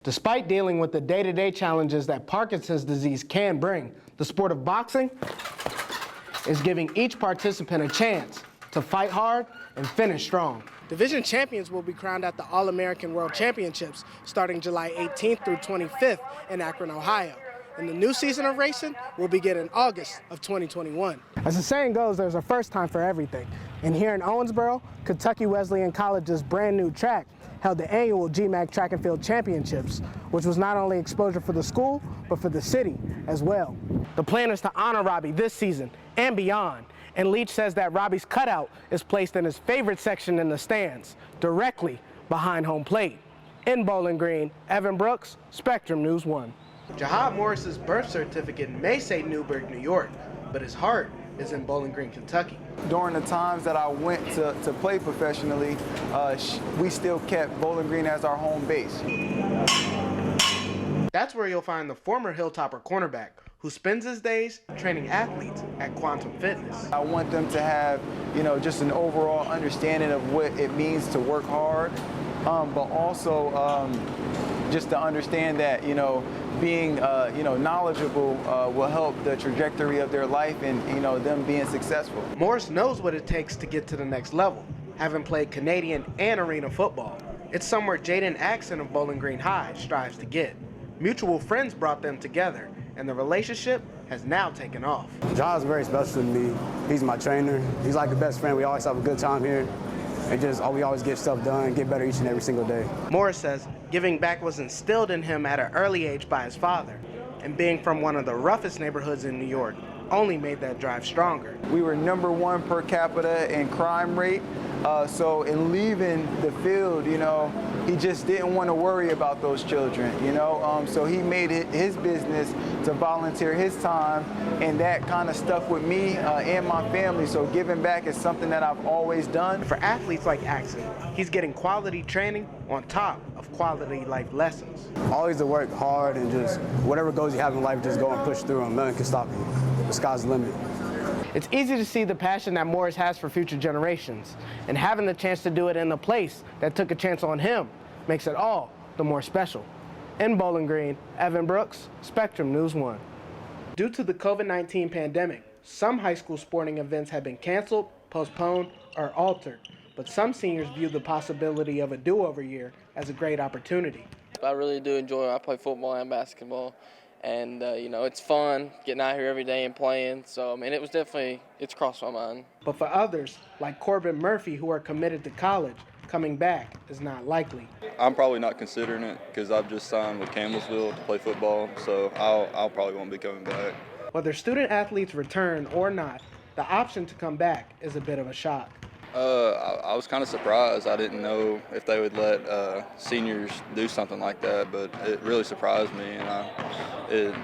Despite dealing with the day-to-day challenges that Parkinson's disease can bring, the sport of boxing is giving each participant a chance to fight hard and finish strong. Division champions will be crowned at the All-American World Championships starting July 18th through 25th in Akron, Ohio. And the new season of racing will begin in August of 2021. As the saying goes, there's a first time for everything. And here in Owensboro, Kentucky Wesleyan College's brand new track held the annual GMAC Track and Field Championships, which was not only exposure for the school, but for the city as well. The plan is to honor Robbie this season and beyond. And Leach says that Robbie's cutout is placed in his favorite section in the stands, directly behind home plate. In Bowling Green, Evan Brooks, Spectrum News 1. Jahad Morris's birth certificate may say Newburgh, New York, but his heart is in Bowling Green, Kentucky. During the times that I went to play professionally, we still kept Bowling Green as our home base. That's where you'll find the former Hilltopper cornerback, who spends his days training athletes at Quantum Fitness. I want them to have, just an overall understanding of what it means to work hard, but also just to understand that, being, knowledgeable will help the trajectory of their life and, them being successful. Morris knows what it takes to get to the next level, having played Canadian and arena football. It's somewhere Jaden Axon of Bowling Green High strives to get. Mutual friends brought them together, and the relationship has now taken off. John's very special to me. He's my trainer. He's like a best friend. We always have a good time here. And we always get stuff done, get better each and every single day. Morris says giving back was instilled in him at an early age by his father, and being from one of the roughest neighborhoods in New York only made that drive stronger. We were #1 per capita in crime rate, so in leaving the field, he just didn't want to worry about those children, so he made it his business to volunteer his time, and that kind of stuck with me and my family, so giving back is something that I've always done. For athletes like Axon, he's getting quality training on top of quality life lessons. Always to work hard and just whatever goals you have in life, just go and push through them. Nothing can stop you. The sky's the limit. It's easy to see the passion that Morris has for future generations, and having the chance to do it in a place that took a chance on him makes it all the more special. In Bowling Green, Evan Brooks, Spectrum News 1. Due to the COVID-19 pandemic, some high school sporting events have been canceled, postponed, or altered, but some seniors view the possibility of a do-over year as a great opportunity. I really do enjoy it. I play football and basketball. And, it's fun getting out here every day and playing. So, it's crossed my mind. But for others, like Corbin Murphy, who are committed to college, coming back is not likely. I'm probably not considering it because I've just signed with Campbellsville to play football, so I'll probably won't be coming back. Whether student athletes return or not, the option to come back is a bit of a shock. I was kind of surprised. I didn't know if they would let seniors do something like that, but it really surprised me, and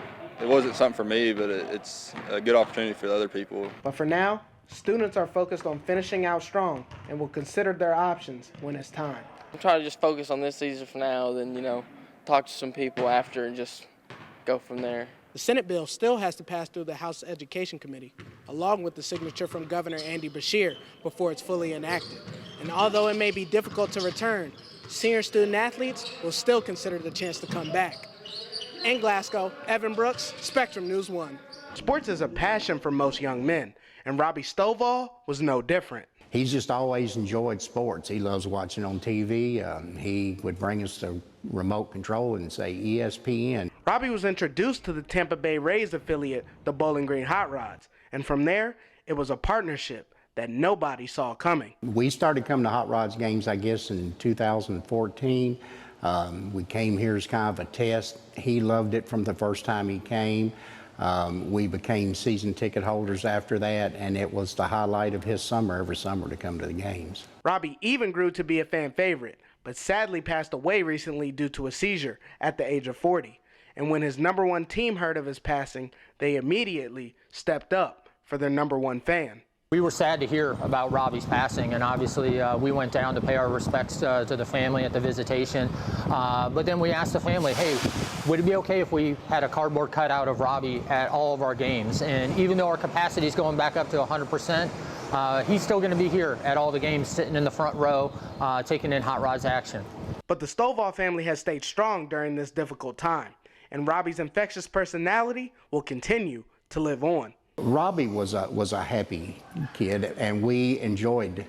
it wasn't something for me, but it's a good opportunity for the other people. But for now, students are focused on finishing out strong and will consider their options when it's time. I'm trying to just focus on this season for now, then, talk to some people after and just go from there. The Senate bill still has to pass through the House Education Committee, along with the signature from Governor Andy Beshear before it's fully enacted. And although it may be difficult to return, senior student athletes will still consider the chance to come back. In Glasgow, Evan Brooks, Spectrum News 1. Sports is a passion for most young men, and Robbie Stovall was no different. He's just always enjoyed sports. He loves watching on TV. He would bring us the remote control and say ESPN. Robbie was introduced to the Tampa Bay Rays affiliate, the Bowling Green Hot Rods, and from there, it was a partnership that nobody saw coming. We started coming to Hot Rods games, I guess, in 2014. We came here as kind of a test. He loved it from the first time he came. We became season ticket holders after that, and it was the highlight of his summer, every summer, to come to the games. Robbie even grew to be a fan favorite, but sadly passed away recently due to a seizure at the age of 40. And when his #1 team heard of his passing, they immediately stepped up for their #1 fan. We were sad to hear about Robbie's passing, and obviously we went down to pay our respects to the family at the visitation. But then we asked the family, hey, would it be okay if we had a cardboard cutout of Robbie at all of our games? And even though our capacity is going back up to 100%, he's still going to be here at all the games, sitting in the front row, taking in Hot Rod's action. But the Stovall family has stayed strong during this difficult time, and Robbie's infectious personality will continue to live on. Robbie was a happy kid, and we enjoyed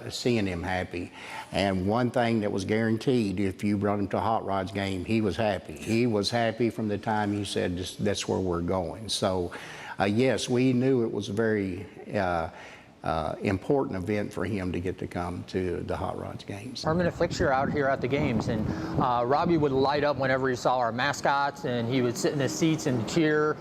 seeing him happy. And one thing that was guaranteed, if you brought him to Hot Rod's game, he was happy. He was happy from the time he said, that's where we're going. So, yes, we knew it was a very important event for him to get to come to the Hot Rod's games. Permanent fixture out here at the games, and Robbie would light up whenever he saw our mascots, and he would sit in his seats and cheer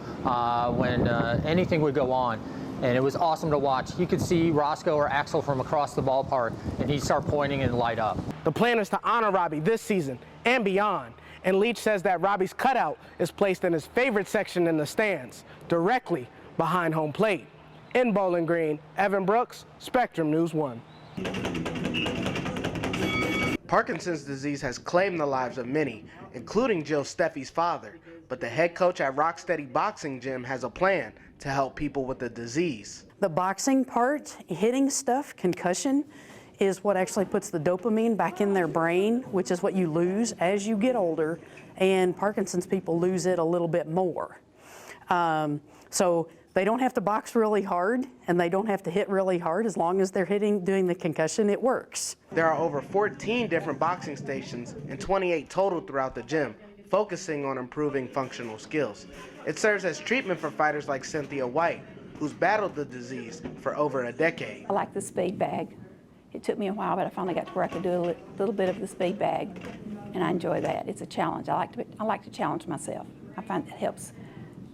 when anything would go on. And it was awesome to watch. He could see Roscoe or Axel from across the ballpark, and he'd start pointing and light up. The plan is to honor Robbie this season and beyond. And Leach says that Robbie's cutout is placed in his favorite section in the stands, directly behind home plate. In Bowling Green, Evan Brooks, Spectrum News 1. Parkinson's disease has claimed the lives of many, including Jill Steffi's father. But the head coach at Rocksteady Boxing Gym has a plan to help people with the disease. The boxing part, hitting stuff, concussion, is what actually puts the dopamine back in their brain, which is what you lose as you get older, and Parkinson's people lose it a little bit more. So they don't have to box really hard, and they don't have to hit really hard. As long as they're doing the concussion, it works. There are over 14 different boxing stations and 28 total throughout the gym, focusing on improving functional skills. It serves as treatment for fighters like Cynthia White, who's battled the disease for over a decade. I like the speed bag. It took me a while, but I finally got to where I could do a little bit of the speed bag, and I enjoy that. It's a challenge. I like to challenge myself. I find it helps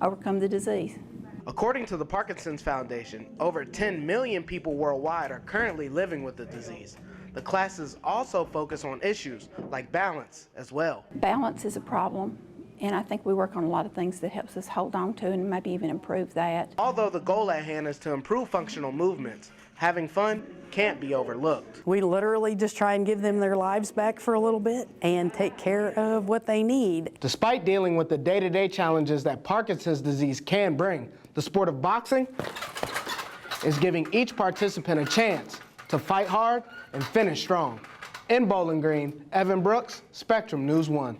overcome the disease. According to the Parkinson's Foundation, over 10 million people worldwide are currently living with the disease. The classes also focus on issues like balance as well. Balance is a problem, and I think we work on a lot of things that helps us hold on to and maybe even improve that. Although the goal at hand is to improve functional movements, having fun can't be overlooked. We literally just try and give them their lives back for a little bit and take care of what they need. Despite dealing with the day-to-day challenges that Parkinson's disease can bring, the sport of boxing is giving each participant a chance to fight hard and finish strong. In Bowling Green, Evan Brooks, Spectrum News 1.